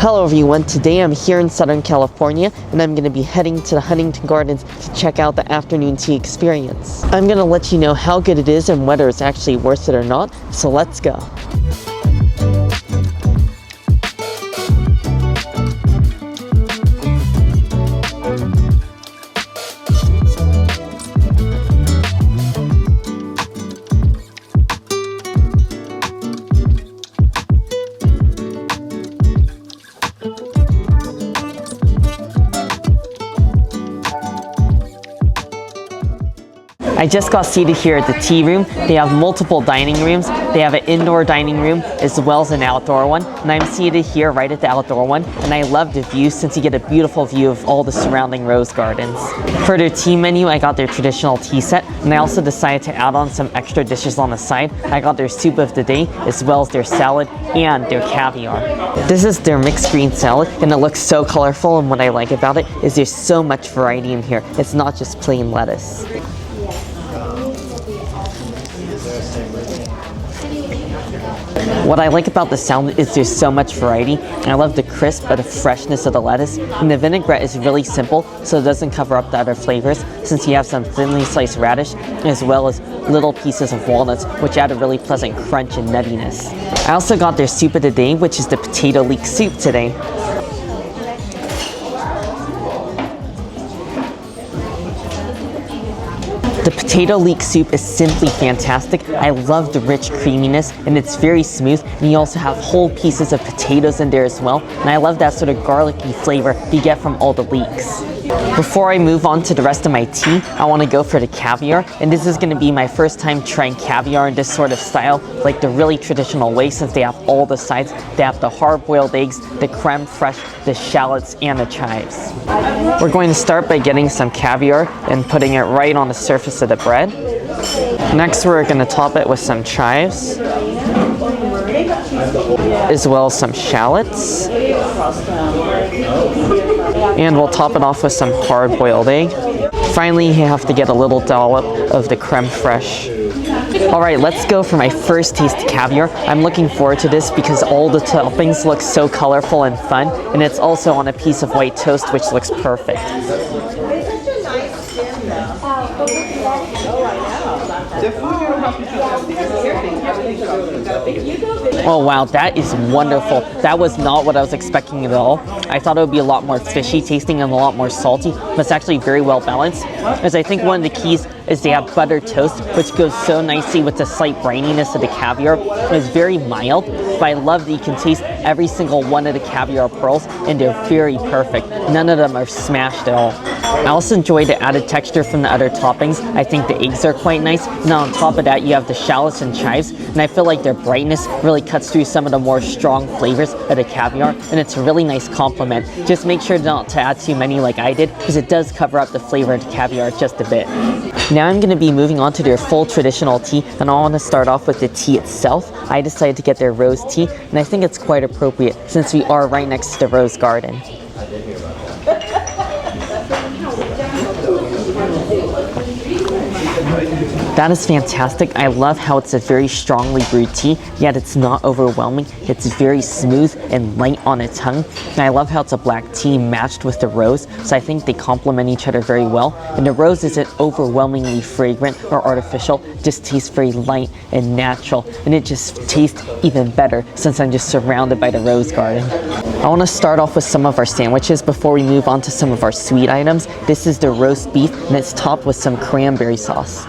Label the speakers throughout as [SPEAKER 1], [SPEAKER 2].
[SPEAKER 1] Hello everyone, today I'm here in Southern California and I'm going to be heading to the Huntington Gardens to check out the afternoon tea experience. I'm going to let you know how good it is and whether it's actually worth it or not, so let's go. I just got seated here at the tea room. They have multiple dining rooms. They have an indoor dining room as well as an outdoor one. And I'm seated here right at the outdoor one. And I love the view since you get a beautiful view of all the surrounding rose gardens. For their tea menu, I got their traditional tea set. And I also decided to add on some extra dishes on the side. I got their soup of the day as well as their salad and their caviar. This is their mixed green salad and it looks so colorful, and what I like about it is there's so much variety in here. It's not just plain lettuce. What I like about the salad is there's so much variety. I love the crisp but the freshness of the lettuce, and the vinaigrette is really simple so it doesn't cover up the other flavors since you have some thinly sliced radish as well as little pieces of walnuts, which add a really pleasant crunch and nuttiness. I also got their soup of the day, which is the potato leek soup today. The potato leek soup is simply fantastic. I love the rich creaminess and it's very smooth, and you also have whole pieces of potatoes in there as well, and I love that sort of garlicky flavor you get from all the leeks. Before I move on to the rest of my tea, I want to go for the caviar, and this is going to be my first time trying caviar in this sort of style, like the really traditional way, since they have all the sides. They have the hard-boiled eggs, the creme fraiche, the shallots, and the chives. We're going to start by getting some caviar and putting it right on the surface of the bread. Next, we're going to top it with some chives, as well as some shallots. And we'll top it off with some hard-boiled egg. Finally, you have to get a little dollop of the creme fraiche. Alright, let's go for my first taste of caviar. I'm looking forward to this because all the toppings look so colorful and fun, and it's also on a piece of white toast, which looks perfect. Oh wow, that is wonderful. That was not what I was expecting at all. I thought it would be a lot more fishy tasting and a lot more salty, but it's actually very well balanced. As I think one of the keys is they have buttered toast, which goes so nicely with the slight brininess of the caviar. It's very mild, but I love that you can taste every single one of the caviar pearls, and they're very perfect. None of them are smashed at all. I also enjoy the added texture from the other toppings. I think the eggs are quite nice, and on top of that you have the shallots and chives, and I feel like their brightness really cuts through some of the more strong flavors of the caviar, and it's a really nice compliment. Just make sure not to add too many like I did, because it does cover up the flavor of the caviar just a bit. Now I'm going to be moving on to their full traditional tea, and I want to start off with the tea itself. I decided to get their rose tea, and I think it's quite appropriate since we are right next to the rose garden. That is fantastic. I love how it's a very strongly brewed tea, yet it's not overwhelming. It's very smooth and light on the tongue. And I love how it's a black tea matched with the rose, so I think they complement each other very well. And the rose isn't overwhelmingly fragrant or artificial, it just tastes very light and natural, and it just tastes even better since I'm just surrounded by the rose garden. I want to start off with some of our sandwiches before we move on to some of our sweet items. This is the roast beef, and it's topped with some cranberry sauce.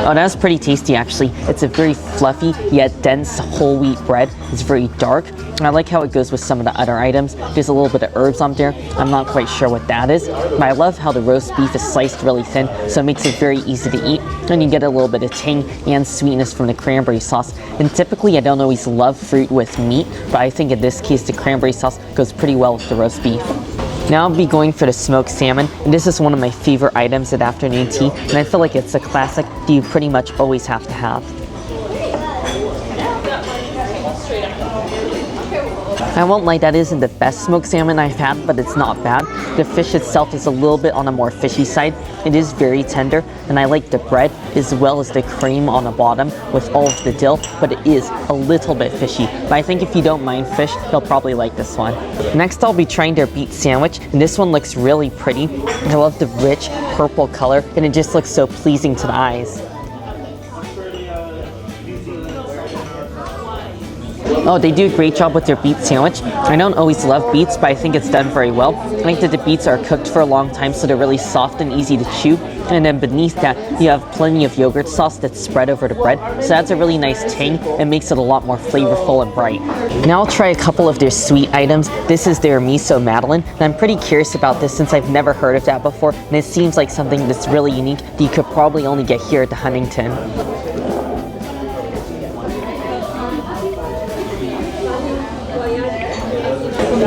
[SPEAKER 1] Oh, that's pretty tasty actually. It's a very fluffy yet dense whole wheat bread. It's very dark, and I like how it goes with some of the other items. There's a little bit of herbs on there. I'm not quite sure what that is, but I love how the roast beef is sliced really thin, so it makes it very easy to eat, and you get a little bit of tang and sweetness from the cranberry sauce. And typically I don't always love fruit with meat, but I think in this case the cranberry sauce goes pretty well with the roast beef. Now I'll be going for the smoked salmon, and this is one of my favorite items at afternoon tea, and I feel like it's a classic that you pretty much always have to have. I won't lie, that isn't the best smoked salmon I've had, but it's not bad. The fish itself is a little bit on the more fishy side. It is very tender, and I like the bread as well as the cream on the bottom with all of the dill, but it is a little bit fishy. But I think if you don't mind fish, you'll probably like this one. Next, I'll be trying their beet sandwich, and this one looks really pretty. I love the rich purple color, and it just looks so pleasing to the eyes. Oh, they do a great job with their beet sandwich. I don't always love beets, but I think it's done very well. I think that the beets are cooked for a long time, so they're really soft and easy to chew. And then beneath that, you have plenty of yogurt sauce that's spread over the bread. So that's a really nice tang and makes it a lot more flavorful and bright. Now I'll try a couple of their sweet items. This is their miso madeleine, and I'm pretty curious about this since I've never heard of that before. And it seems like something that's really unique that you could probably only get here at the Huntington.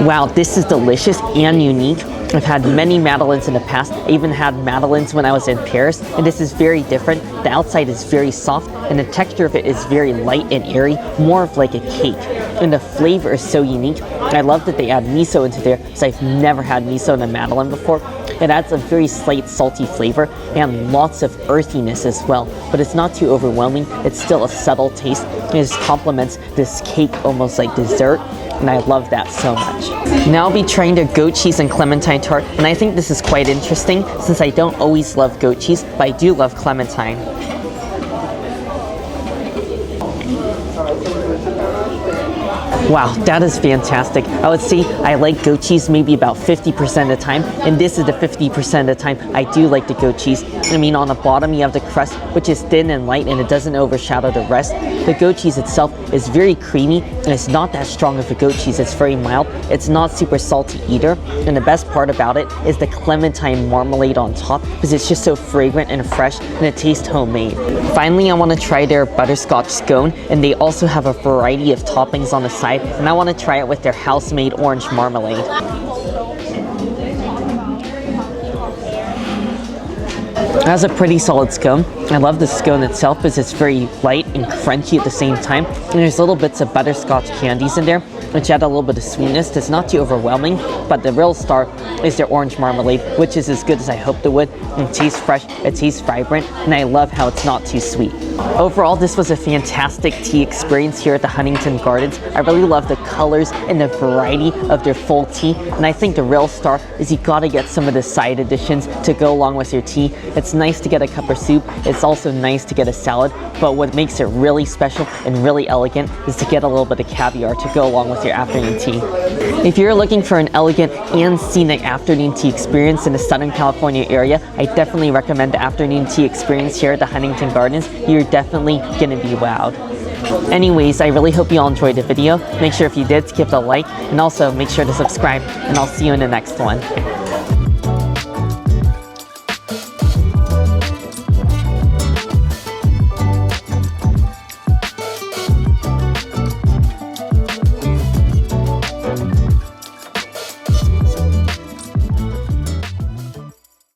[SPEAKER 1] Wow, this is delicious and unique. I've had many madeleines in the past. I even had madeleines when I was in Paris, and this is very different. The outside is very soft, and the texture of it is very light and airy, more of like a cake. And the flavor is so unique. I love that they add miso into there, because I've never had miso in a madeleine before. It adds a very slight salty flavor and lots of earthiness as well, but it's not too overwhelming. It's still a subtle taste. It just complements this cake almost like dessert, and I love that so much. Now I'll be trying their goat cheese and clementine tart, and I think this is quite interesting since I don't always love goat cheese, but I do love clementine. Wow, that is fantastic. I would say I like goat cheese maybe about 50% of the time, and this is the 50% of the time I do like the goat cheese. I mean, on the bottom you have the crust, which is thin and light, and it doesn't overshadow the rest. The goat cheese itself is very creamy, and it's not that strong of a goat cheese. It's very mild. It's not super salty either, and the best part about it is the clementine marmalade on top, because it's just so fragrant and fresh, and it tastes homemade. Finally, I want to try their butterscotch scone, and they also have a variety of toppings on the side, and I want to try it with their house-made orange marmalade. It has a pretty solid scone. I love the scone itself because it's very light and crunchy at the same time, and there's little bits of butterscotch candies in there, which add a little bit of sweetness. It's not too overwhelming, but the real star is their orange marmalade, which is as good as I hoped it would. It tastes fresh, it tastes vibrant, and I love how it's not too sweet. Overall, this was a fantastic tea experience here at the Huntington Gardens. I really love the colors and the variety of their full tea, and I think the real star is you gotta get some of the side additions to go along with your tea. It's nice to get a cup of soup. It's also nice to get a salad, but what makes it really special and really elegant is to get a little bit of caviar to go along with your afternoon tea. If you're looking for an elegant and scenic afternoon tea experience in the Southern California area, I definitely recommend the afternoon tea experience here at the Huntington Gardens. You're definitely gonna be wowed. Anyways, I really hope you all enjoyed the video. Make sure if you did to give it a like, and also make sure to subscribe, and I'll see you in the next one.